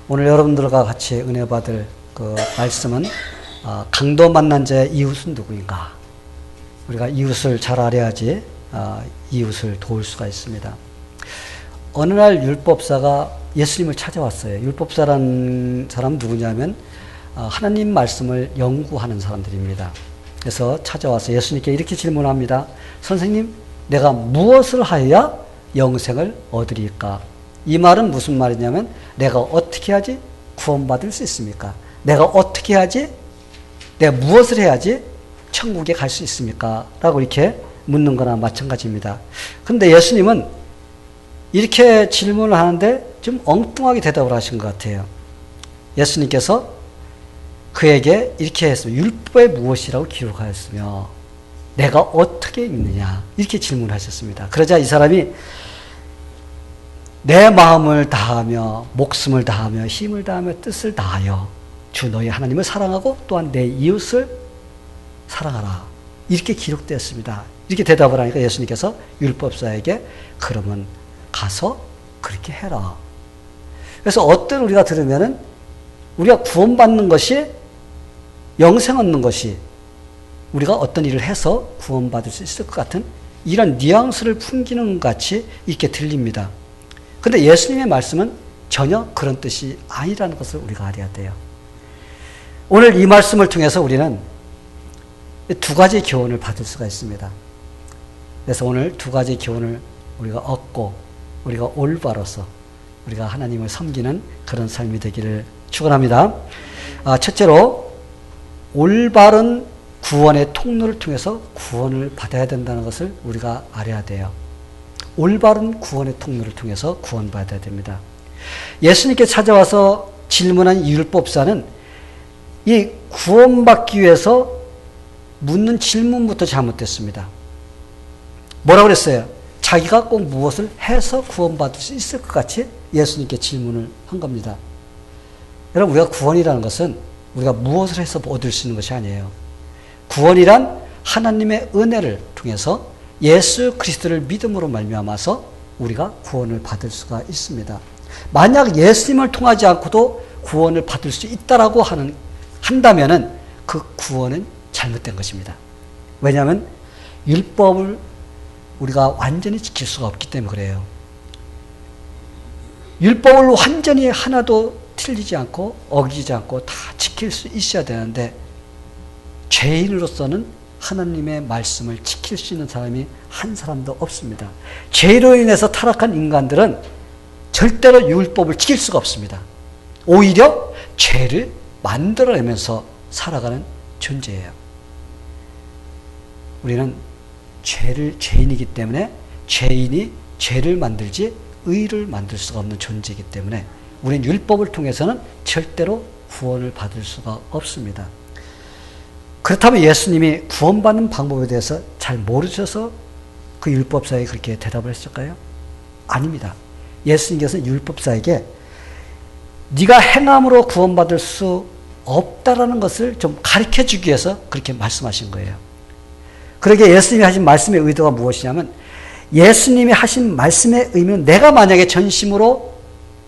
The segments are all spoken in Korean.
오늘 여러분들과 같이 은혜 받을 그 말씀은 강도 만난 자의 이웃은 누구인가? 우리가 이웃을 잘 알아야지 이웃을 도울 수가 있습니다. 어느 날 율법사가 예수님을 찾아왔어요. 율법사라는 사람 누구냐면 하나님 말씀을 연구하는 사람들입니다. 그래서 찾아와서 예수님께 이렇게 질문합니다. 선생님, 내가 무엇을 하여야 영생을 얻으리까? 이 말은 무슨 말이냐면 내가 어떻게 해야지 구원받을 수 있습니까? 내가 어떻게 해야지, 내가 무엇을 해야지 천국에 갈 수 있습니까? 라고 이렇게 묻는 거나 마찬가지입니다. 그런데 예수님은 이렇게 질문을 하는데 좀 엉뚱하게 대답을 하신 것 같아요. 예수님께서 그에게 이렇게 했습니다. 율법에 무엇이라고 기록하였으며 내가 어떻게 읽느냐 이렇게 질문하셨습니다. 그러자 이 사람이 내 마음을 다하며 목숨을 다하며 힘을 다하며 뜻을 다하여 주 너희 하나님을 사랑하고 또한 내 이웃을 사랑하라 이렇게 기록되었습니다. 이렇게 대답을 하니까 예수님께서 율법사에게 그러면 가서 그렇게 해라. 그래서 어떤 우리가 들으면은 우리가 구원받는 것이 영생 얻는 것이 우리가 어떤 일을 해서 구원받을 수 있을 것 같은 이런 뉘앙스를 풍기는 것 같이 이렇게 들립니다. 그런데 예수님의 말씀은 전혀 그런 뜻이 아니라는 것을 우리가 알아야 돼요. 오늘 이 말씀을 통해서 우리는 두 가지 교훈을 받을 수가 있습니다. 그래서 오늘 두 가지 교훈을 우리가 얻고 우리가 올바로서 우리가 하나님을 섬기는 그런 삶이 되기를 축원합니다. 첫째로 올바른 구원의 통로를 통해서 구원을 받아야 된다는 것을 우리가 알아야 돼요. 올바른 구원의 통로를 통해서 구원받아야 됩니다. 예수님께 찾아와서 질문한 이 율법사는 이 구원받기 위해서 묻는 질문부터 잘못됐습니다. 뭐라고 그랬어요? 자기가 꼭 무엇을 해서 구원받을 수 있을 것 같이 예수님께 질문을 한 겁니다. 여러분, 우리가 구원이라는 것은 우리가 무엇을 해서 얻을 수 있는 것이 아니에요. 구원이란 하나님의 은혜를 통해서 예수 그리스도를 믿음으로 말미암아서 우리가 구원을 받을 수가 있습니다. 만약 예수님을 통하지 않고도 구원을 받을 수 있다라고 한다면은 그 구원은 잘못된 것입니다. 왜냐하면 율법을 우리가 완전히 지킬 수가 없기 때문에 그래요. 율법을 완전히 하나도 틀리지 않고 어기지 않고 다 지킬 수 있어야 되는데 죄인으로서는 하나님의 말씀을 지킬 수 있는 사람이 한 사람도 없습니다. 죄로 인해서 타락한 인간들은 절대로 율법을 지킬 수가 없습니다. 오히려 죄를 만들어내면서 살아가는 존재예요. 우리는 죄인이기 때문에 죄인이 죄를 만들지 의를 만들 수가 없는 존재이기 때문에 우리는 율법을 통해서는 절대로 구원을 받을 수가 없습니다. 그렇다면 예수님이 구원받는 방법에 대해서 잘 모르셔서 그 율법사에게 그렇게 대답을 했을까요? 아닙니다. 예수님께서는 율법사에게 네가 행함으로 구원받을 수 없다라는 것을 좀 가르쳐주기 위해서 그렇게 말씀하신 거예요. 그러게 예수님이 하신 말씀의 의도가 무엇이냐면 예수님이 하신 말씀의 의미는 내가 만약에 전심으로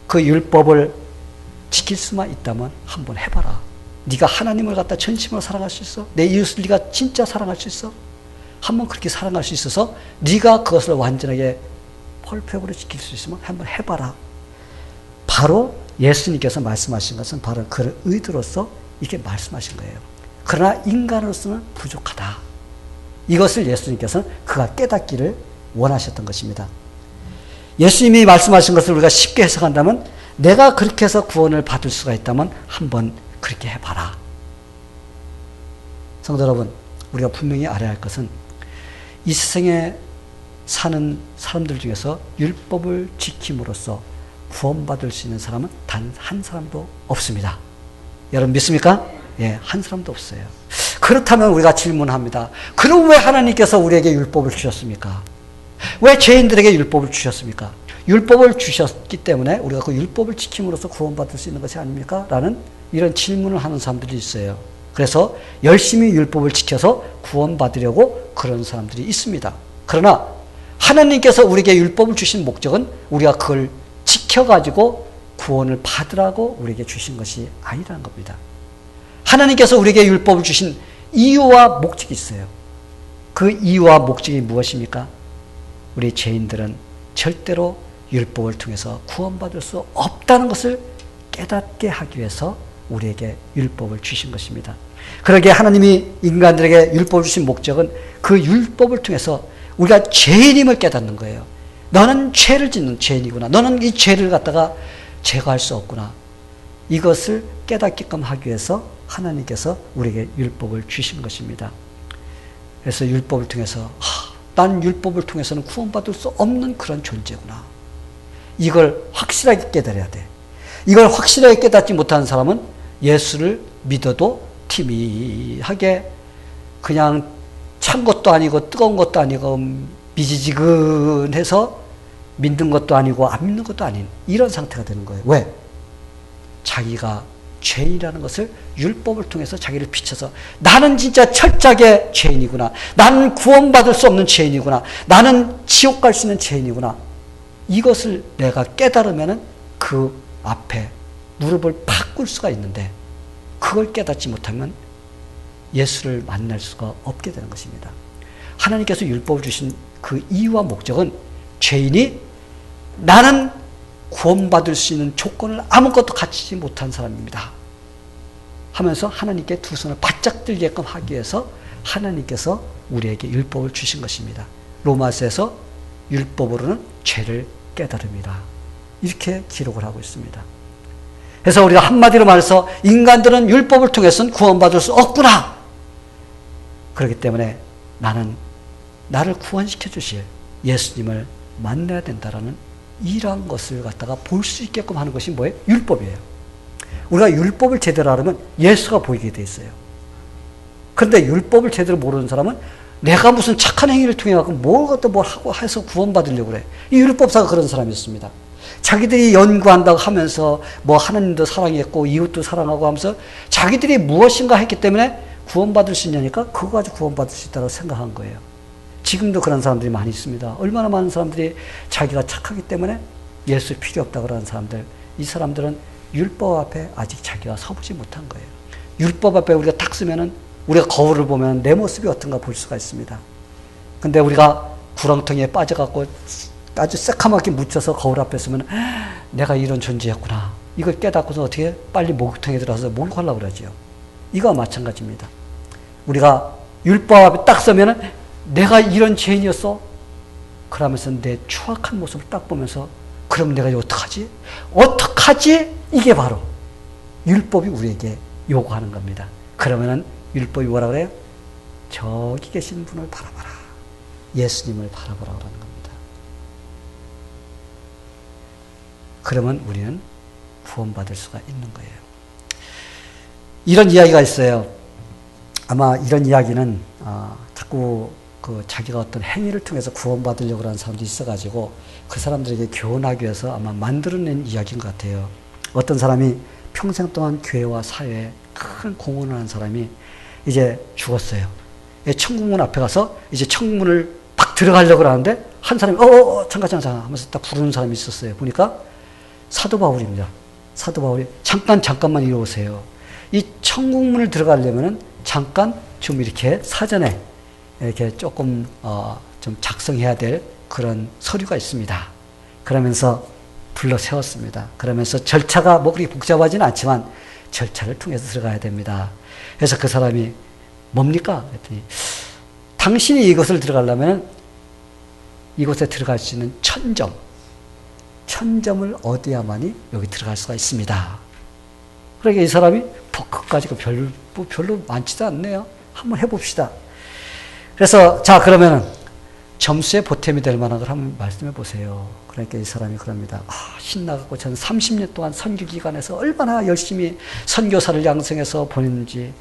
그 율법을 지킬 수만 있다면 한번 해봐라. 네가 하나님을 갖다 전심으로 사랑할 수 있어? 내 이웃을 네가 진짜 사랑할 수 있어? 한번 그렇게 사랑할 수 있어서 네가 그것을 완전하게 퍼펙트로 지킬 수 있으면 한번 해봐라. 바로 예수님께서 말씀하신 것은 바로 그 의도로서 이렇게 말씀하신 거예요. 그러나 인간으로서는 부족하다. 이것을 예수님께서는 그가 깨닫기를 원하셨던 것입니다. 예수님이 말씀하신 것을 우리가 쉽게 해석한다면 내가 그렇게 해서 구원을 받을 수가 있다면 한번 그렇게 해봐라. 성도 여러분, 우리가 분명히 알아야 할 것은 이 세상에 사는 사람들 중에서 율법을 지킴으로써 구원받을 수 있는 사람은 단 한 사람도 없습니다. 여러분 믿습니까? 예, 한 사람도 없어요. 그렇다면 우리가 질문합니다. 그럼 왜 하나님께서 우리에게 율법을 주셨습니까? 왜 죄인들에게 율법을 주셨습니까? 율법을 주셨기 때문에 우리가 그 율법을 지킴으로써 구원받을 수 있는 것이 아닙니까? 라는 이런 질문을 하는 사람들이 있어요. 그래서 열심히 율법을 지켜서 구원받으려고 그런 사람들이 있습니다. 그러나 하나님께서 우리에게 율법을 주신 목적은 우리가 그걸 지켜가지고 구원을 받으라고 우리에게 주신 것이 아니라는 겁니다. 하나님께서 우리에게 율법을 주신 이유와 목적이 있어요. 그 이유와 목적이 무엇입니까? 우리 죄인들은 절대로 율법을 통해서 구원받을 수 없다는 것을 깨닫게 하기 위해서 우리에게 율법을 주신 것입니다. 그러기에 하나님이 인간들에게 율법을 주신 목적은 그 율법을 통해서 우리가 죄인임을 깨닫는 거예요. 너는 죄를 짓는 죄인이구나. 너는 이 죄를 갖다가 제거할 수 없구나. 이것을 깨닫게끔 하기 위해서 하나님께서 우리에게 율법을 주신 것입니다. 그래서 율법을 통해서 난 율법을 통해서는 구원받을 수 없는 그런 존재구나. 이걸 확실하게 깨달아야 돼. 이걸 확실하게 깨닫지 못하는 사람은 예수를 믿어도 희미하게 그냥 찬 것도 아니고 뜨거운 것도 아니고 미지지근해서 믿는 것도 아니고 안 믿는 것도 아닌 이런 상태가 되는 거예요. 왜? 자기가 죄인이라는 것을 율법을 통해서 자기를 비춰서 나는 진짜 철저하게 죄인이구나. 나는 구원받을 수 없는 죄인이구나. 나는 지옥 갈 수 있는 죄인이구나. 이것을 내가 깨달으면 그 앞에 무릎을 팍 꿇을 수가 있는데 그걸 깨닫지 못하면 예수를 만날 수가 없게 되는 것입니다. 하나님께서 율법을 주신 그 이유와 목적은 죄인이 나는 구원받을 수 있는 조건을 아무것도 갖추지 못한 사람입니다 하면서 하나님께 두 손을 바짝 들게끔 하기 위해서 하나님께서 우리에게 율법을 주신 것입니다. 로마서에서 율법으로는 죄를 깨달음이라 이렇게 기록을 하고 있습니다. 그래서 우리가 한마디로 말해서 인간들은 율법을 통해서는 구원받을 수 없구나. 그렇기 때문에 나는 나를 구원시켜 주실 예수님을 만나야 된다라는 이러한 것을 갖다가 볼 수 있게끔 하는 것이 뭐예요? 율법이에요. 우리가 율법을 제대로 하려면 예수가 보이게 돼 있어요. 그런데 율법을 제대로 모르는 사람은 내가 무슨 착한 행위를 통해 갖고 뭘 하고 해서 구원받으려고 그래. 이 율법사가 그런 사람이었습니다. 자기들이 연구한다고 하면서 뭐 하나님도 사랑했고 이웃도 사랑하고 하면서 자기들이 무엇인가 했기 때문에 구원받을 수 있냐니까 그거 가지고 구원받을 수 있다고 생각한 거예요. 지금도 그런 사람들이 많이 있습니다. 얼마나 많은 사람들이 자기가 착하기 때문에 예수 필요 없다고 그러는 사람들, 이 사람들은 율법 앞에 아직 자기가 서보지 못한 거예요. 율법 앞에 우리가 딱 쓰면은 우리가 거울을 보면 내 모습이 어떤가 볼 수가 있습니다. 근데 우리가 구렁텅이에 빠져갖고 아주 새카맣게 묻혀서 거울 앞에 서면 내가 이런 존재였구나. 이걸 깨닫고서 어떻게 빨리 목욕탕에 들어가서 목욕하려고 그러지요. 이거와 마찬가지입니다. 우리가 율법 앞에 딱 서면은 내가 이런 죄인이었어? 그러면서 내 추악한 모습을 딱 보면서 그럼 내가 이거 어떡하지? 어떡하지? 이게 바로 율법이 우리에게 요구하는 겁니다. 그러면은 율법이 뭐라 그래요? 저기 계신 분을 바라봐라. 예수님을 바라보라 그러는 겁니다. 그러면 우리는 구원받을 수가 있는 거예요. 이런 이야기가 있어요. 아마 이런 이야기는 자꾸 자기가 어떤 행위를 통해서 구원받으려고 하는 사람도 있어가지고 그 사람들에게 교훈하기 위해서 아마 만들어낸 이야기인 것 같아요. 어떤 사람이 평생 동안 교회와 사회에 큰 공헌을 한 사람이 이제 죽었어요. 천국문 앞에 가서 이제 천국문을 막 들어가려고 하는데 한 사람이 잠깐 하면서 딱 부르는 사람이 있었어요. 보니까 사도 바울입니다. 사도 바울이 잠깐만 이리 오세요. 이 천국문을 들어가려면은 잠깐 좀 이렇게 사전에 이렇게 조금 좀 작성해야 될 그런 서류가 있습니다. 그러면서 불러 세웠습니다. 그러면서 절차가 뭐 그렇게 복잡하지는 않지만 절차를 통해서 들어가야 됩니다. 그래서 그 사람이 뭡니까? 그랬더니 당신이 이것을 들어가려면 이곳에 들어갈 수 있는 1000점을 얻어야만이 여기 들어갈 수가 있습니다. 그러니까 이 사람이 그까지가 별로 많지도 않네요. 한번 해봅시다. 그래서 자 그러면은 점수에 보탬이 될 만한 걸 한번 말씀해 보세요. 그러니까 이 사람이 그럽니다. 신나갖고 저는 30년 동안 선교 기간에서 얼마나 열심히 선교사를 양성해서 보냈는지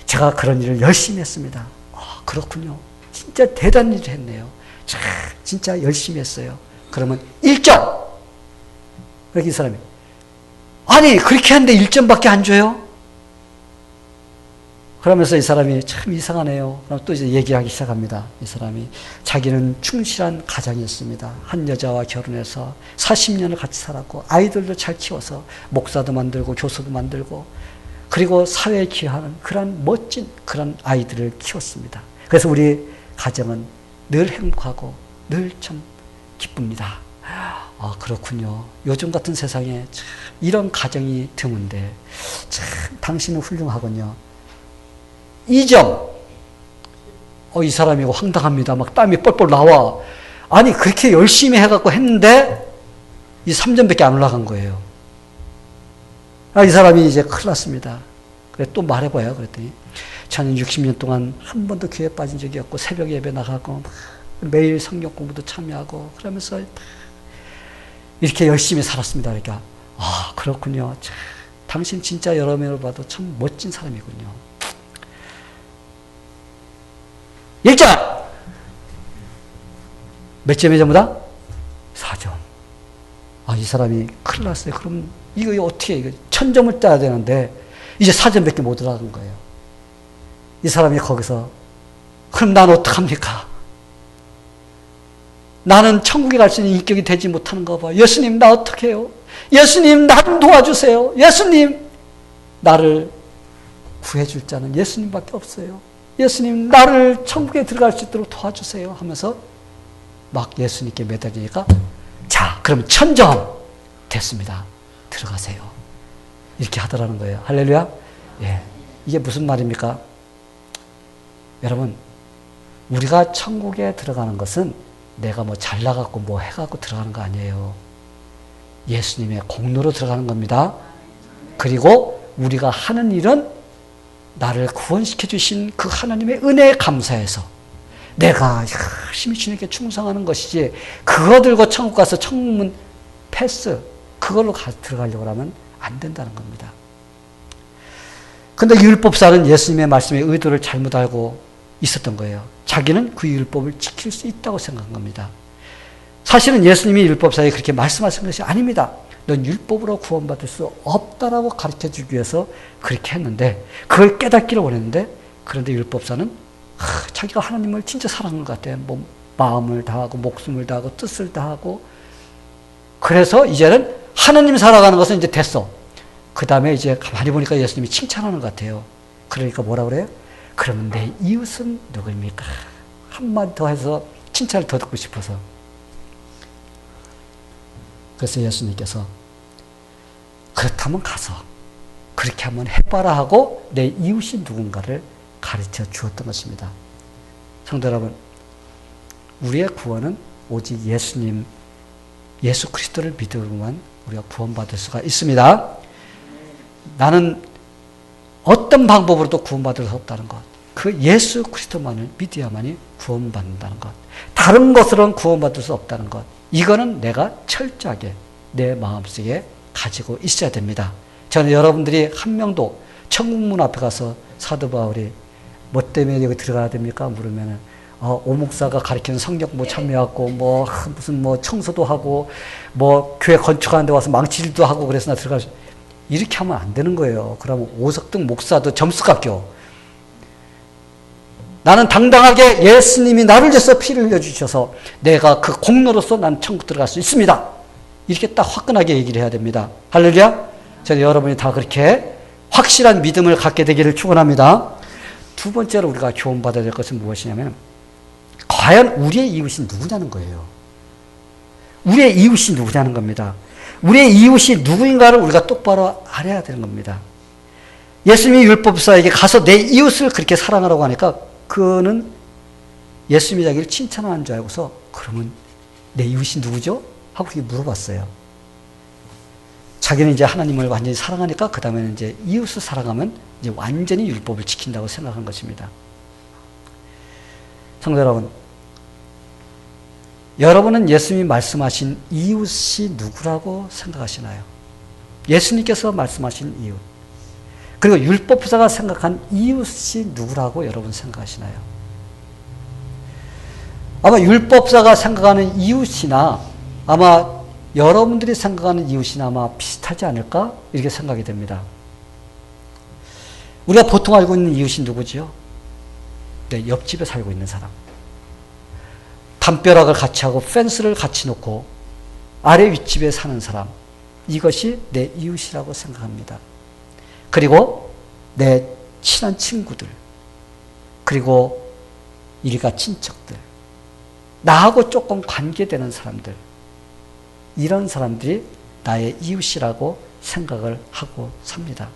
제가 그런 일을 열심히 했습니다. 그렇군요. 진짜 대단한 일을 했네요. 진짜 열심히 했어요. 그러면 1점. 그렇게 이 사람이 아니 그렇게 하는데 1점밖에 안 줘요? 그러면서 이 사람이 참 이상하네요. 그럼 또 이제 얘기하기 시작합니다. 이 사람이 자기는 충실한 가장이었습니다. 한 여자와 결혼해서 40년을 같이 살았고 아이들도 잘 키워서 목사도 만들고 교수도 만들고 그리고 사회에 기여하는 그런 멋진 그런 아이들을 키웠습니다. 그래서 우리 가정은 늘 행복하고 늘 참 기쁩니다. 아, 그렇군요. 요즘 같은 세상에 참 이런 가정이 드문데 참 당신은 훌륭하군요. 이 점, 이 사람이 황당합니다. 막 땀이 뻘뻘 나와. 아니, 그렇게 열심히 해갖고 했는데, 이 3점밖에 안 올라간 거예요. 이 사람이 이제 큰일 났습니다. 그래, 또 말해봐요. 그랬더니, 저는 60년 동안 한 번도 교회 빠진 적이 없고, 새벽 예배 나가고, 매일 성경 공부도 참여하고, 그러면서 이렇게 열심히 살았습니다. 그러니까, 아, 그렇군요. 참, 당신 진짜 여러 면으로 봐도 참 멋진 사람이군요. 1점! 몇 점이 전부 다? 4점. 아, 이 사람이 큰일 났어요. 그럼 이거 어떻게, 이거 1000점을 따야 되는데, 이제 4점밖에 못 올라간 거예요. 이 사람이 거기서, 그럼 난 어떡합니까? 나는 천국에 갈 수 있는 인격이 되지 못하는 거 봐. 예수님, 나 어떡 해요? 예수님, 나 좀 도와주세요. 예수님, 나를 구해줄 자는 예수님밖에 없어요. 예수님, 나를 천국에 들어갈 수 있도록 도와주세요. 하면서 막 예수님께 매달리니까, 자, 그럼 1000점 됐습니다. 들어가세요. 이렇게 하더라는 거예요. 할렐루야? 예. 이게 무슨 말입니까? 여러분, 우리가 천국에 들어가는 것은 내가 뭐 잘나갖고 뭐 해갖고 들어가는 거 아니에요. 예수님의 공로로 들어가는 겁니다. 그리고 우리가 하는 일은 나를 구원시켜 주신 그 하나님의 은혜에 감사해서 내가 열심히 주님께 충성하는 것이지, 그거 들고 천국 가서 천국문 패스, 그걸로 들어가려고 하면 안 된다는 겁니다. 근데 율법사는 예수님의 말씀의 의도를 잘못 알고 있었던 거예요. 자기는 그 율법을 지킬 수 있다고 생각한 겁니다. 사실은 예수님이 율법사에 그렇게 말씀하신 것이 아닙니다. 넌 율법으로 구원받을 수 없다라고 가르쳐주기 위해서 그렇게 했는데, 그걸 깨닫기를 원했는데, 그런데 율법사는 자기가 하나님을 진짜 사랑하는 것 같아요. 뭐 마음을 다하고 목숨을 다하고 뜻을 다하고, 그래서 이제는 하나님 살아가는 것은 이제 됐어. 그 다음에 이제 가만히 보니까 예수님이 칭찬하는 것 같아요. 그러니까 뭐라 그래요? 그러면 내 이웃은 누구입니까? 한마디 더 해서 칭찬을 더 듣고 싶어서. 그래서 예수님께서 그렇다면 가서 그렇게 한번 해봐라 하고 내 이웃이 누군가를 가르쳐 주었던 것입니다. 성도 여러분, 우리의 구원은 오직 예수님, 예수 그리스도를 믿으로만 우리가 구원받을 수가 있습니다. 나는 어떤 방법으로도 구원받을 수 없다는 것, 그 예수 그리스도만을 믿어야만이 구원받는다는 것, 다른 것으로는 구원받을 수 없다는 것, 이거는 내가 철저하게 내 마음속에 가지고 있어야 됩니다. 저는 여러분들이 한 명도 천국문 앞에 가서 사도 바울이 뭐 때문에 여기 들어가야 됩니까? 물으면은 오목사가 가르치는 성경 뭐 참여하고 뭐 무슨 뭐 청소도 하고 뭐 교회 건축하는 데 와서 망치질도 하고 그래서 나 들어갈 수, 이렇게 하면 안 되는 거예요. 그러면 오석등 목사도 점수 깎여. 나는 당당하게 예수님이 나를 위해서 피를 흘려주셔서 내가 그 공로로서 난 천국 들어갈 수 있습니다. 이렇게 딱 화끈하게 얘기를 해야 됩니다. 할렐루야. 저는 여러분이 다 그렇게 확실한 믿음을 갖게 되기를 축원합니다. 두 번째로 우리가 교훈받아야 될 것은 무엇이냐면, 과연 우리의 이웃이 누구냐는 거예요. 우리의 이웃이 누구냐는 겁니다. 우리의 이웃이 누구인가를 우리가 똑바로 알아야 되는 겁니다. 예수님이 율법사에게 가서 내 이웃을 그렇게 사랑하라고 하니까 그는 예수님이 자기를 칭찬하는 줄 알고서, 그러면 내 이웃이 누구죠? 하고 물어봤어요. 자기는 이제 하나님을 완전히 사랑하니까 그 다음에는 이제 이웃을 사랑하면 이제 완전히 율법을 지킨다고 생각한 것입니다. 성도 여러분, 여러분은 예수님이 말씀하신 이웃이 누구라고 생각하시나요? 예수님께서 말씀하신 이웃, 그리고 율법사가 생각한 이웃이 누구라고 여러분 생각하시나요? 아마 율법사가 생각하는 이웃이나 아마 여러분들이 생각하는 이웃이나 아마 비슷하지 않을까? 이렇게 생각이 됩니다. 우리가 보통 알고 있는 이웃이 누구지요? 내 옆집에 살고 있는 사람. 담벼락을 같이 하고 펜스를 같이 놓고 아래 윗집에 사는 사람. 이것이 내 이웃이라고 생각합니다. 그리고 내 친한 친구들, 그리고 일가 친척들, 나하고 조금 관계되는 사람들, 이런 사람들이 나의 이웃이라고 생각을 하고 삽니다.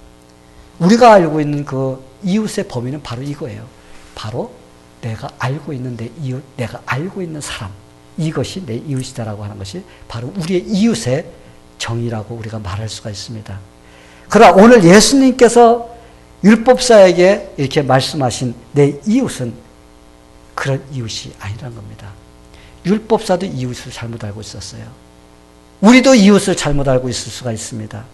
우리가 알고 있는 그 이웃의 범위는 바로 이거예요. 바로 내가 알고 있는 내 이웃, 내가 알고 있는 사람, 이것이 내 이웃이다라고 하는 것이 바로 우리의 이웃의 정의라고 우리가 말할 수가 있습니다. 그러나 오늘 예수님께서 율법사에게 이렇게 말씀하신 내 이웃은 그런 이웃이 아니라는 겁니다. 율법사도 이웃을 잘못 알고 있었어요. 우리도 이웃을 잘못 알고 있을 수가 있습니다.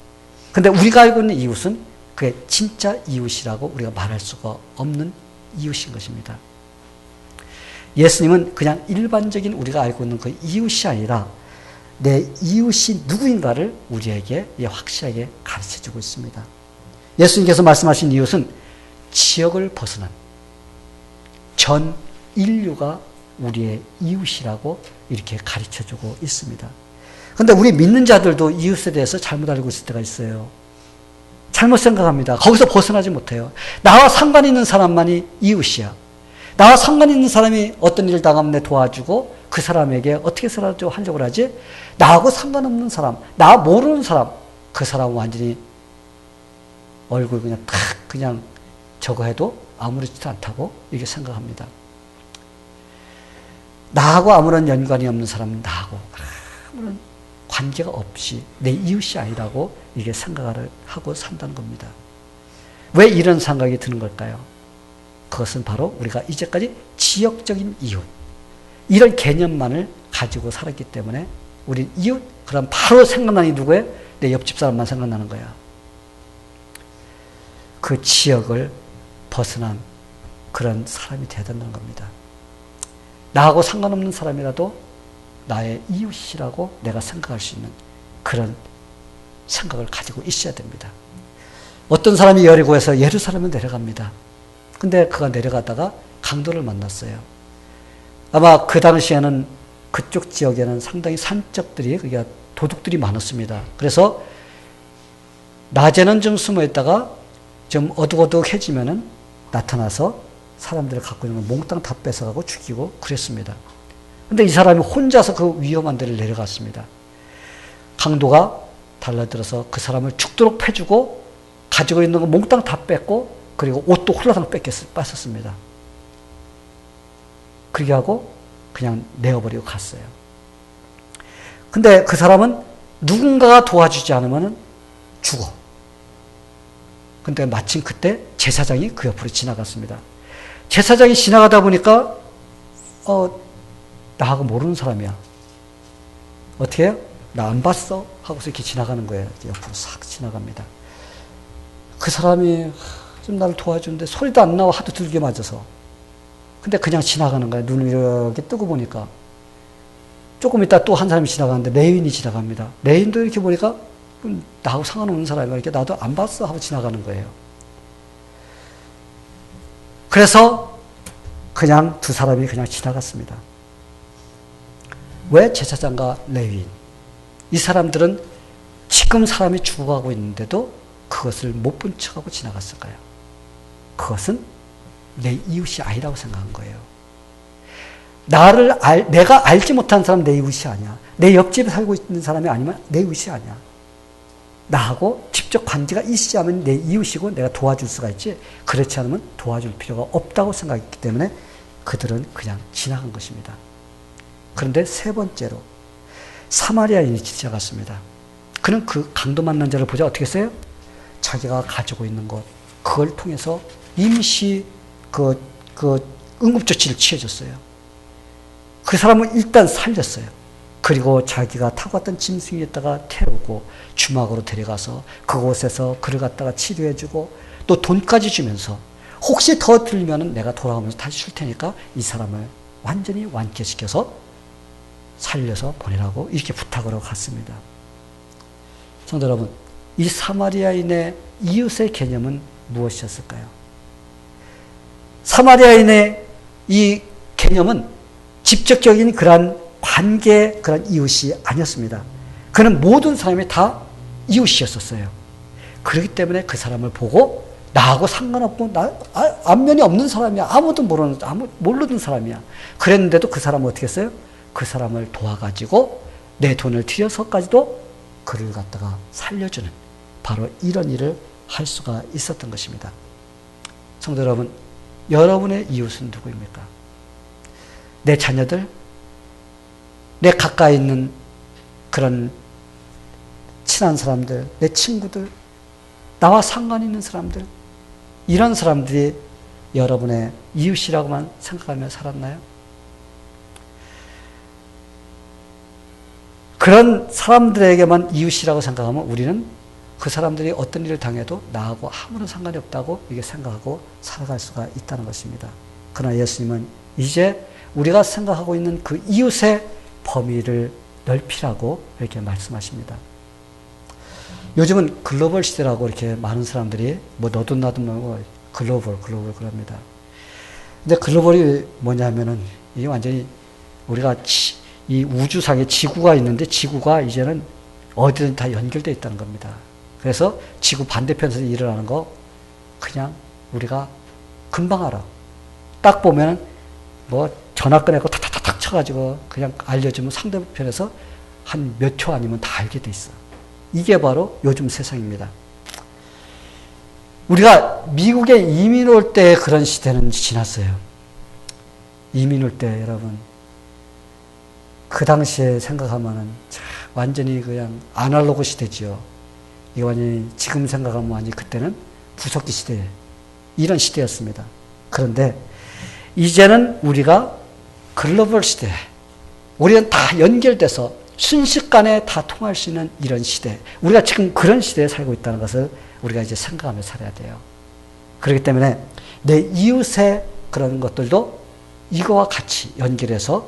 근데 우리가 알고 있는 이웃은 그게 진짜 이웃이라고 우리가 말할 수가 없는 이웃인 것입니다. 예수님은 그냥 일반적인 우리가 알고 있는 그 이웃이 아니라 내 이웃이 누구인가를 우리에게 확실하게 가르쳐주고 있습니다. 예수님께서 말씀하신 이웃은 지역을 벗어난 전 인류가 우리의 이웃이라고 이렇게 가르쳐주고 있습니다. 그런데 우리 믿는 자들도 이웃에 대해서 잘못 알고 있을 때가 있어요. 잘못 생각합니다. 거기서 벗어나지 못해요. 나와 상관 있는 사람만이 이웃이야. 나와 상관 있는 사람이 어떤 일을 당하면 내 도와주고 그 사람에게 어떻게 살아줘 하려고 하지? 나하고 상관없는 사람, 나 모르는 사람, 그 사람은 완전히 얼굴 그냥 탁 그냥 저거 해도 아무렇지도 않다고 이렇게 생각합니다. 나하고 아무런 연관이 없는 사람은 나하고 아무런 관계가 없이 내 이웃이 아니라고 이게 생각을 하고 산다는 겁니다. 왜 이런 생각이 드는 걸까요? 그것은 바로 우리가 이제까지 지역적인 이웃, 이런 개념만을 가지고 살았기 때문에 우리 이웃, 그럼 바로 생각나는 누구예요? 내 옆집 사람만 생각나는 거야. 그 지역을 벗어난 그런 사람이 되어야 된다는 겁니다. 나하고 상관없는 사람이라도 나의 이웃이라고 내가 생각할 수 있는 그런 생각을 가지고 있어야 됩니다. 어떤 사람이 여리고에서 예루살렘에 내려갑니다. 근데 그가 내려가다가 강도를 만났어요. 아마 그 당시에는 그쪽 지역에는 상당히 산적들이, 그게 도둑들이 많았습니다. 그래서 낮에는 좀 숨어 있다가 좀 어둑어둑해지면은 나타나서 사람들을 갖고 있는 걸 몽땅 다 뺏어가고 죽이고 그랬습니다. 근데 이 사람이 혼자서 그 위험한 데를 내려갔습니다. 강도가 달라들어서 그 사람을 죽도록 패주고 가지고 있는 거 몽땅 다 뺏고 그리고 옷도 홀라당 뺏었습니다. 그렇게 하고 그냥 내어버리고 갔어요. 근데 그 사람은 누군가가 도와주지 않으면 죽어. 근데 마침 그때 제사장이 그 옆으로 지나갔습니다. 제사장이 지나가다 보니까 나하고 모르는 사람이야. 어떻게 해요? 나 안 봤어? 하고서 이렇게 지나가는 거예요. 옆으로 싹 지나갑니다. 그 사람이 좀 나를 도와주는데 소리도 안 나와. 하도 들게 맞아서. 근데 그냥 지나가는 거야. 눈을 이렇게 뜨고 보니까. 조금 있다 또 한 사람이 지나가는데 레인이 지나갑니다. 레인도 이렇게 보니까 나하고 상관없는 사람이 이렇게 나도 안 봤어 하고 지나가는 거예요. 그래서 그냥 두 사람이 그냥 지나갔습니다. 왜 제사장과 레위인? 이 사람들은 지금 사람이 죽어가고 있는데도 그것을 못 본 척하고 지나갔을까요? 그것은 내 이웃이 아니라고 생각한 거예요. 내가 알지 못한 사람은 내 이웃이 아니야. 내 옆집에 살고 있는 사람이 아니면 내 이웃이 아니야. 나하고 직접 관계가 있어야 하면 내 이웃이고 내가 도와줄 수가 있지, 그렇지 않으면 도와줄 필요가 없다고 생각했기 때문에 그들은 그냥 지나간 것입니다. 그런데 세 번째로 사마리아인이 지나갔습니다. 그는 그 강도 만난 자를 보자 어떻게 했어요? 자기가 가지고 있는 것, 그걸 통해서 임시 응급조치를 취해줬어요. 그 사람은 일단 살렸어요. 그리고 자기가 타고 왔던 짐승에다가 태우고 주막으로 데려가서 그곳에서 그를 갖다가 치료해주고 또 돈까지 주면서 혹시 더 들면 내가 돌아오면서 다시 줄 테니까 이 사람을 완전히 완쾌시켜서 살려서 보내라고 이렇게 부탁으로 갔습니다. 성도 여러분, 이 사마리아인의 이웃의 개념은 무엇이었을까요? 사마리아인의 이 개념은 직접적인 그러한 관계, 그런 이웃이 아니었습니다. 그는 모든 사람이 다 이웃이었었어요. 그렇기 때문에 그 사람을 보고 나하고 상관없고 안면이 없는 사람이야. 아무도 모르는 사람이야. 그랬는데도 그 사람은 어떻게 했어요? 그 사람을 도와가지고 내 돈을 들여서까지도 그를 갖다가 살려주는 바로 이런 일을 할 수가 있었던 것입니다. 성도 여러분, 여러분의 이웃은 누구입니까? 내 자녀들, 내 가까이 있는 그런 친한 사람들, 내 친구들, 나와 상관 있는 사람들, 이런 사람들이 여러분의 이웃이라고만 생각하며 살았나요? 그런 사람들에게만 이웃이라고 생각하면 우리는 그 사람들이 어떤 일을 당해도 나하고 아무런 상관이 없다고 이게 생각하고 살아갈 수가 있다는 것입니다. 그러나 예수님은 이제 우리가 생각하고 있는 그 이웃의 범위를 넓히라고 이렇게 말씀하십니다. 요즘은 글로벌 시대라고 이렇게 많은 사람들이 뭐 너도 나도 말고 글로벌 그럽니다. 근데 글로벌이 뭐냐면은 이게 완전히 우리가 이 우주상에 지구가 있는데 지구가 이제는 어디든 다 연결되어 있다는 겁니다. 그래서 지구 반대편에서 일어나는 거 그냥 우리가 금방 알아. 딱 보면 뭐 전화 꺼내고 탁탁탁 쳐가지고 그냥 알려주면 상대편에서 한 몇 초 아니면 다 알게 돼 있어. 이게 바로 요즘 세상입니다. 우리가 미국에 이민 올 때 그런 시대는 지났어요. 이민 올 때 여러분 그 당시에 생각하면은 완전히 그냥 아날로그 시대지요. 이게 완전히 지금 생각하면 완전히 그때는 구석기 시대 이런 시대였습니다. 그런데 이제는 우리가 글로벌 시대, 우리는 다 연결돼서 순식간에 다 통할 수 있는 이런 시대, 우리가 지금 그런 시대에 살고 있다는 것을 우리가 이제 생각하며 살아야 돼요. 그렇기 때문에 내 이웃의 그런 것들도 이거와 같이 연결해서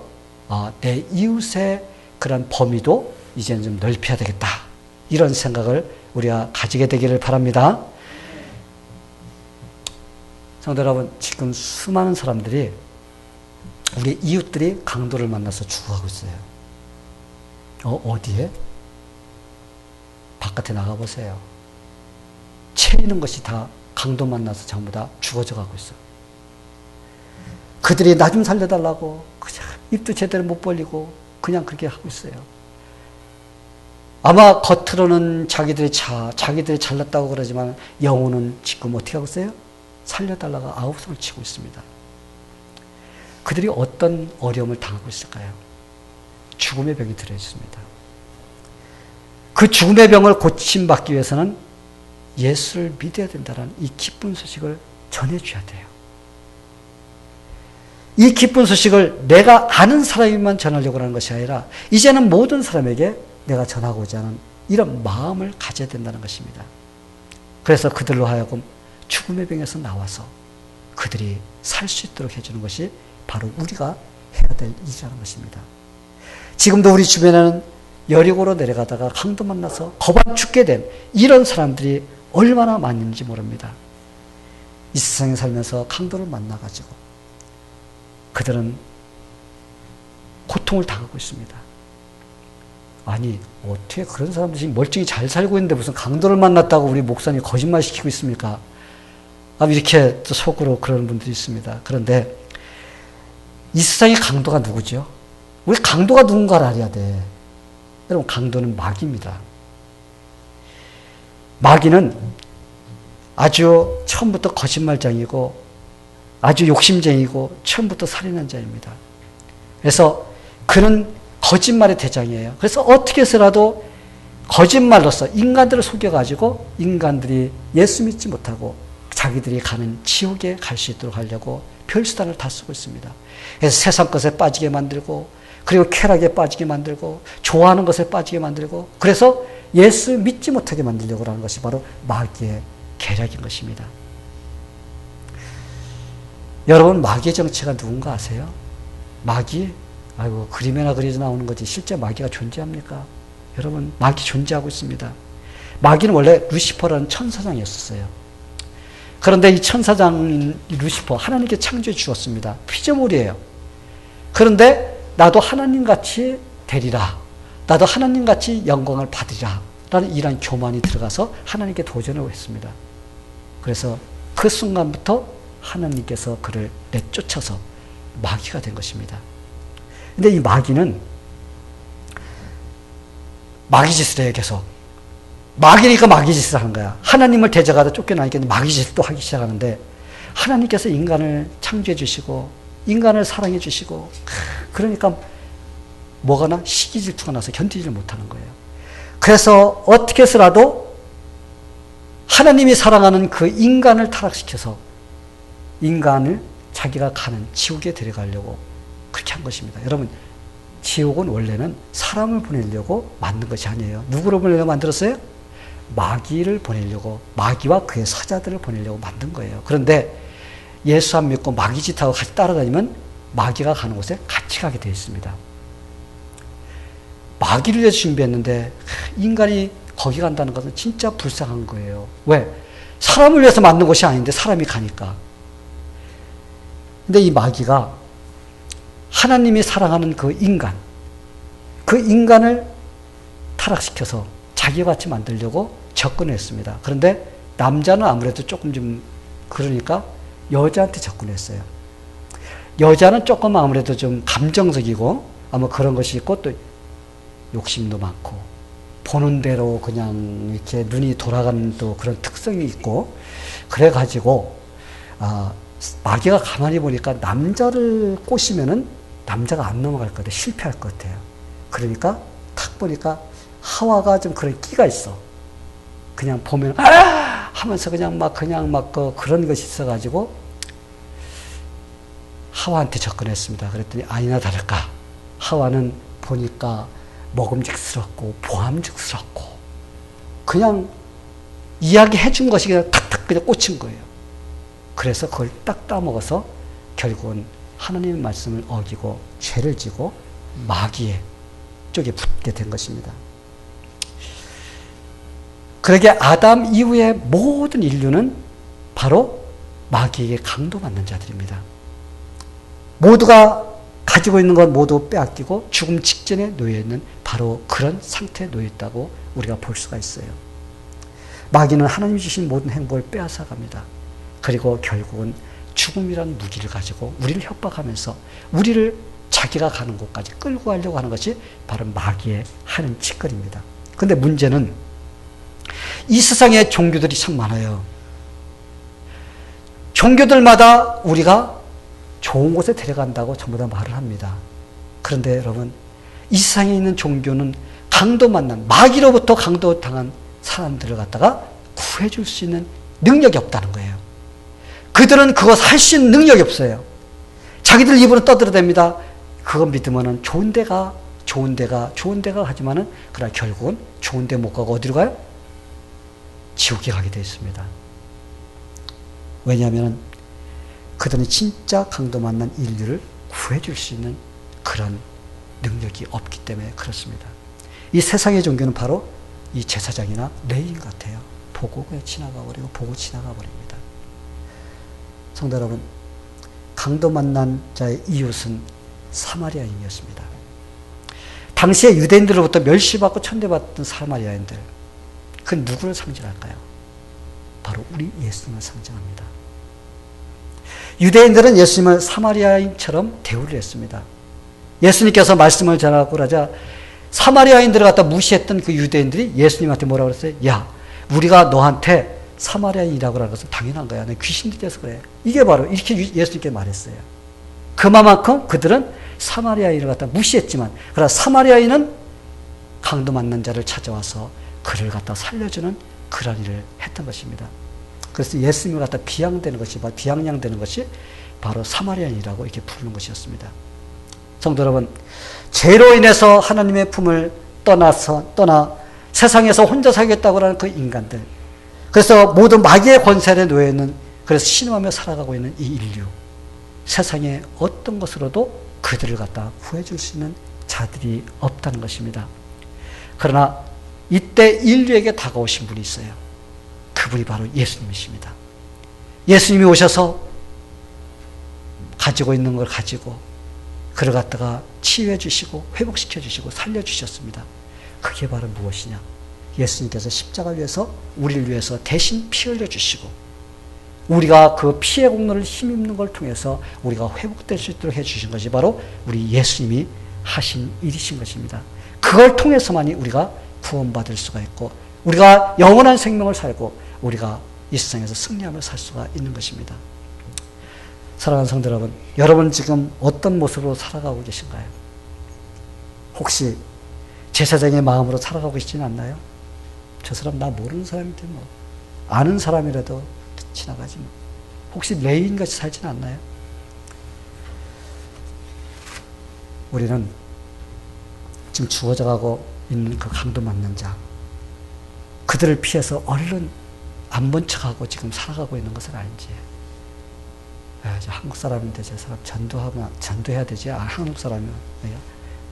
내 이웃의 그런 범위도 이제는 좀 넓혀야 되겠다. 이런 생각을 우리가 가지게 되기를 바랍니다. 성도 여러분, 지금 수많은 사람들이 우리 이웃들이 강도를 만나서 죽어가고 있어요. 어디에? 바깥에 나가보세요. 채 있는 것이 다 강도 만나서 전부 다 죽어져 가고 있어. 그들이 나 좀 살려달라고 그냥 입도 제대로 못 벌리고 그냥 그렇게 하고 있어요. 아마 겉으로는 자기들이 잘났다고 그러지만 영혼은 지금 어떻게 하고 있어요? 살려달라고 아우성을 치고 있습니다. 그들이 어떤 어려움을 당하고 있을까요? 죽음의 병이 들어있습니다. 그 죽음의 병을 고침받기 위해서는 예수를 믿어야 된다는 이 기쁜 소식을 전해줘야 돼요. 이 기쁜 소식을 내가 아는 사람이만 전하려고 하는 것이 아니라 이제는 모든 사람에게 내가 전하고자 하는 이런 마음을 가져야 된다는 것입니다. 그래서 그들로 하여금 죽음의 병에서 나와서 그들이 살 수 있도록 해주는 것이 바로 우리가 해야 될 일이라는 것입니다. 지금도 우리 주변에는 여리고로 내려가다가 강도 만나서 거반 죽게 된 이런 사람들이 얼마나 많은지 모릅니다. 이 세상에 살면서 강도를 만나가지고 그들은 고통을 당하고 있습니다. 아니 어떻게 그런 사람들이 멀쩡히 잘 살고 있는데 무슨 강도를 만났다고 우리 목사님이 거짓말 시키고 있습니까? 이렇게 또 속으로 그러는 분들이 있습니다. 그런데 이 세상의 강도가 누구죠? 우리 강도가 누군가를 알아야 돼. 여러분 강도는 마귀입니다. 마귀는 아주 처음부터 거짓말장이고 아주 욕심쟁이고 처음부터 살인한 자입니다. 그래서 그는 거짓말의 대장이에요. 그래서 어떻게 해서라도 거짓말로서 인간들을 속여가지고 인간들이 예수 믿지 못하고 자기들이 가는 지옥에 갈 수 있도록 하려고 별수단을 다 쓰고 있습니다. 그래서 세상 것에 빠지게 만들고 그리고 쾌락에 빠지게 만들고 좋아하는 것에 빠지게 만들고 그래서 예수 믿지 못하게 만들려고 하는 것이 바로 마귀의 계략인 것입니다. 여러분 마귀의 정체가 누군가 아세요? 마귀? 아이고 그림에나 그리져 나오는 거지 실제 마귀가 존재합니까? 여러분 마귀 존재하고 있습니다. 마귀는 원래 루시퍼라는 천사장이었어요. 그런데 이 천사장 루시퍼 하나님께 창조해 주었습니다. 피조물이에요. 그런데 나도 하나님같이 되리라. 나도 하나님같이 영광을 받으리라. 라는 이런 교만이 들어가서 하나님께 도전을 했습니다. 그래서 그 순간부터 하나님께서 그를 내쫓아서 마귀가 된 것입니다. 근데 이 마귀는 마귀짓을 해요, 계속. 마귀니까 마귀짓을 하는 거야. 하나님을 대적하다 쫓겨나니까 마귀짓을 또 하기 시작하는데, 하나님께서 인간을 창조해 주시고 인간을 사랑해 주시고, 그러니까 뭐가 나? 시기 질투가 나서 견디질 못하는 거예요. 그래서 어떻게 해서라도 하나님이 사랑하는 그 인간을 타락시켜서 인간을 자기가 가는 지옥에 데려가려고 그렇게 한 것입니다. 여러분, 지옥은 원래는 사람을 보내려고 만든 것이 아니에요. 누구를 보내려고 만들었어요? 마귀를 보내려고, 마귀와 그의 사자들을 보내려고 만든 거예요. 그런데 예수 안 믿고 마귀짓하고 같이 따라다니면 마귀가 가는 곳에 같이 가게 되어 있습니다. 마귀를 위해서 준비했는데 인간이 거기 간다는 것은 진짜 불쌍한 거예요. 왜? 사람을 위해서 만든 것이 아닌데 사람이 가니까. 근데 이 마귀가 하나님이 사랑하는 그 인간을 타락시켜서 자기와 같이 만들려고 접근했습니다. 그런데 남자는 아무래도 조금 좀 그러니까 여자한테 접근했어요. 여자는 조금 아무래도 좀 감정적이고 아마 그런 것이 있고 또 욕심도 많고 보는 대로 그냥 이렇게 눈이 돌아가는 또 그런 특성이 있고, 그래가지고 마귀가 가만히 보니까 남자를 꼬시면은 남자가 안 넘어갈 것 같아요. 실패할 것 같아요. 그러니까 탁 보니까 하와가 좀 그런 끼가 있어. 그냥 보면 하면서 그냥 막 그런 것이 있어가지고 하와한테 접근했습니다. 그랬더니 아니나 다를까 하와는 보니까 먹음직스럽고 보암직스럽고 그냥 이야기해 준 것이 그냥 탁탁 그냥 꽂힌 거예요. 그래서 그걸 딱 따먹어서 결국은 하나님의 말씀을 어기고 죄를 지고 마귀의 쪽에 붙게 된 것입니다. 그러게 아담 이후의 모든 인류는 바로 마귀에게 강도받는 자들입니다. 모두가 가지고 있는 건 모두 빼앗기고 죽음 직전에 놓여있는 바로 그런 상태에 놓여있다고 우리가 볼 수가 있어요. 마귀는 하나님이 주신 모든 행복을 빼앗아갑니다. 그리고 결국은 죽음이라는 무기를 가지고 우리를 협박하면서 우리를 자기가 가는 곳까지 끌고 가려고 하는 것이 바로 마귀의 하는 짓거리입니다. 그런데 문제는 이 세상에 종교들이 참 많아요. 종교들마다 우리가 좋은 곳에 데려간다고 전부 다 말을 합니다. 그런데 여러분, 이 세상에 있는 종교는 강도 만난, 마귀로부터 강도당한 사람들을 갖다가 구해줄 수 있는 능력이 없다는 거예요. 그들은 그것 할 수 있는 능력이 없어요. 자기들 입으로 떠들어댑니다. 그거 믿으면은 좋은 데가 하지만은 그러나 결국은 좋은 데 못 가고 어디로 가요? 지옥에 가게 되어 있습니다. 왜냐하면 그들은 진짜 강도 만난 인류를 구해줄 수 있는 그런 능력이 없기 때문에 그렇습니다. 이 세상의 종교는 바로 이 제사장이나 레인 같아요. 보고 그냥 보고 지나가 버립니다. 성도 여러분, 강도 만난 자의 이웃은 사마리아인이었습니다. 당시에 유대인들로부터 멸시받고 천대받던 사마리아인들, 그 누구를 상징할까요? 바로 우리 예수님을 상징합니다. 유대인들은 예수님을 사마리아인처럼 대우를 했습니다. 예수님께서 말씀을 전하고 그러자 사마리아인들을 갖다 무시했던 그 유대인들이 예수님한테 뭐라고 그랬어요? 야, 우리가 너한테 사마리아인이라고 하는 것은 당연한 거야. 너 귀신들이 돼서 그래. 이게 바로 이렇게 예수님께 말했어요. 그만큼 그들은 사마리아인을 갖다 무시했지만, 그러나 사마리아인은 강도 만난 자를 찾아와서 그를 갖다 살려주는 그런 일을 했던 것입니다. 그래서 예수님을 갖다 비양양되는 것이 바로 사마리아인이라고 이렇게 부르는 것이었습니다. 성도 여러분, 죄로 인해서 하나님의 품을 떠나 세상에서 혼자 살겠다고 하는 그 인간들, 그래서 모든 마귀의 권세에 놓여있는, 그래서 신음하며 살아가고 있는 이 인류, 세상에 어떤 것으로도 그들을 갖다 구해줄 수 있는 자들이 없다는 것입니다. 그러나 이때 인류에게 다가오신 분이 있어요. 그분이 바로 예수님이십니다. 예수님이 오셔서 가지고 있는 걸 가지고 그를 갖다가 치유해 주시고 회복시켜 주시고 살려 주셨습니다. 그게 바로 무엇이냐? 예수님께서 십자가 위에서 우리를 위해서 대신 피 흘려 주시고 우리가 그 피의 공로를 힘입는 걸 통해서 우리가 회복될 수 있도록 해 주신 것이 바로 우리 예수님이 하신 일이신 것입니다. 그걸 통해서만이 우리가 구원받을 수가 있고 우리가 영원한 생명을 살고 우리가 이 세상에서 승리하며 살 수가 있는 것입니다. 사랑하는 성도 여러분, 여러분 지금 어떤 모습으로 살아가고 계신가요? 혹시 제사장의 마음으로 살아가고 계시진 않나요? 저 사람 나 모르는 사람인데 뭐 아는 사람이라도 지나가지 뭐. 혹시 레인같이 살진 않나요? 우리는 지금 주어져 가고 있는 그 강도 맞는 자, 그들을 피해서 얼른 안 본 척하고 지금 살아가고 있는 것을 알지. 저 한국 사람인데 저 사람 전도해야 되지. 한국 사람이면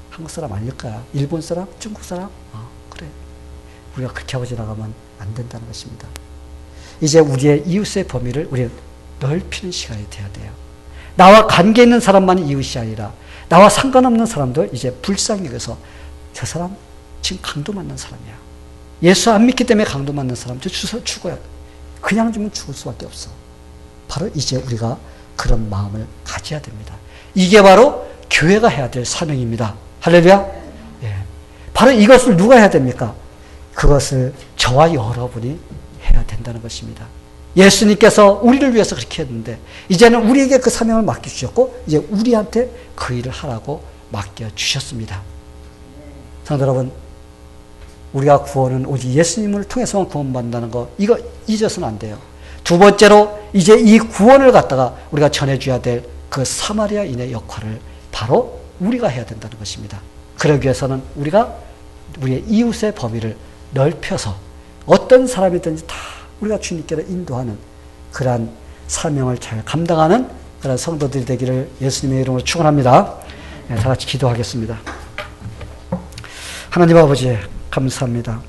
한국 사람 아닐까? 일본 사람? 중국 사람? 그래. 우리가 그렇게 하고 지나가면 안 된다는 것입니다. 이제 우리의 이웃의 범위를 우리는 넓히는 시간이 돼야 돼요. 나와 관계 있는 사람만이 이웃이 아니라 나와 상관없는 사람도 이제 불쌍히 여겨서 저 사람 지금 강도 맞는 사람이야. 예수 안 믿기 때문에 강도 맞는 사람 저 죽어야 그냥 주면 죽을 수밖에 없어. 바로 이제 우리가 그런 마음을 가져야 됩니다. 이게 바로 교회가 해야 될 사명입니다. 할렐루야. 예. 바로 이것을 누가 해야 됩니까? 그것을 저와 여러분이 해야 된다는 것입니다. 예수님께서 우리를 위해서 그렇게 했는데 이제는 우리에게 그 사명을 맡겨주셨고 이제 우리한테 그 일을 하라고 맡겨주셨습니다. 성도 여러분, 우리가 구원은 오직 예수님을 통해서만 구원받는다는 거 이거 잊어서는 안 돼요. 두 번째로 이제 이 구원을 갖다가 우리가 전해줘야 될 그 사마리아인의 역할을 바로 우리가 해야 된다는 것입니다. 그러기 위해서는 우리가 우리의 이웃의 범위를 넓혀서 어떤 사람이든지 다 우리가 주님께로 인도하는 그러한 사명을 잘 감당하는 그런 성도들이 되기를 예수님의 이름으로 축원합니다. 네, 다 같이 기도하겠습니다. 하나님 아버지 감사합니다.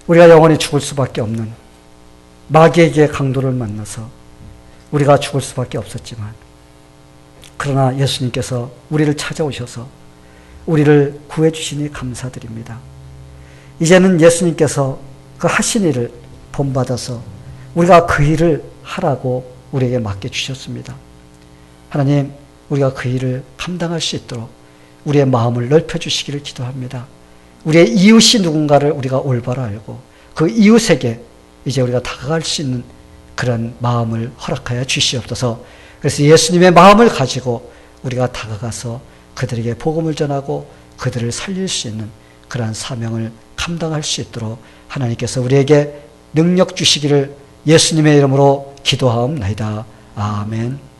우리가 영원히 죽을 수밖에 없는 마귀에게 강도를 만나서 우리가 죽을 수밖에 없었지만 그러나 예수님께서 우리를 찾아오셔서 우리를 구해 주시니 감사드립니다. 이제는 예수님께서 그 하신 일을 본받아서 우리가 그 일을 하라고 우리에게 맡겨주셨습니다. 하나님, 우리가 그 일을 감당할 수 있도록 우리의 마음을 넓혀주시기를 기도합니다. 우리의 이웃이 누군가를 우리가 올바로 알고 그 이웃에게 이제 우리가 다가갈 수 있는 그런 마음을 허락하여 주시옵소서. 그래서 예수님의 마음을 가지고 우리가 다가가서 그들에게 복음을 전하고 그들을 살릴 수 있는 그러한 사명을 감당할 수 있도록 하나님께서 우리에게 능력 주시기를 예수님의 이름으로 기도하옵나이다. 아멘.